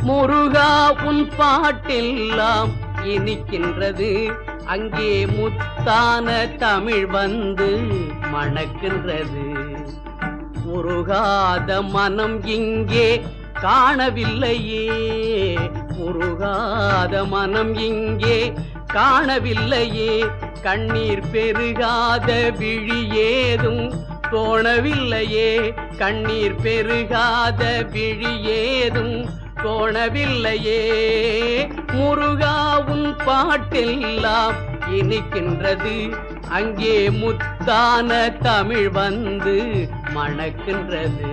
முருகா உன் பாட்டெல்லாம் இனிக்கின்றது, அங்கே முத்தான தமிழ் வந்து மணக்கின்றது. உருகாத மனம் இங்கே காணவில்லையே, உருகாத மனம் இங்கே காணவில்லையே, கண்ணீர் பெருகாத விழி ஏதும் தோணவில்லையே, கண்ணீர் பெருகாத விழி ஏதும் தோணவில்லையே. முருகா உன் பாட்டெல்லாம் இனிக்கின்றது, அங்கே முத்தான தமிழ் வந்து மணக்கின்றது.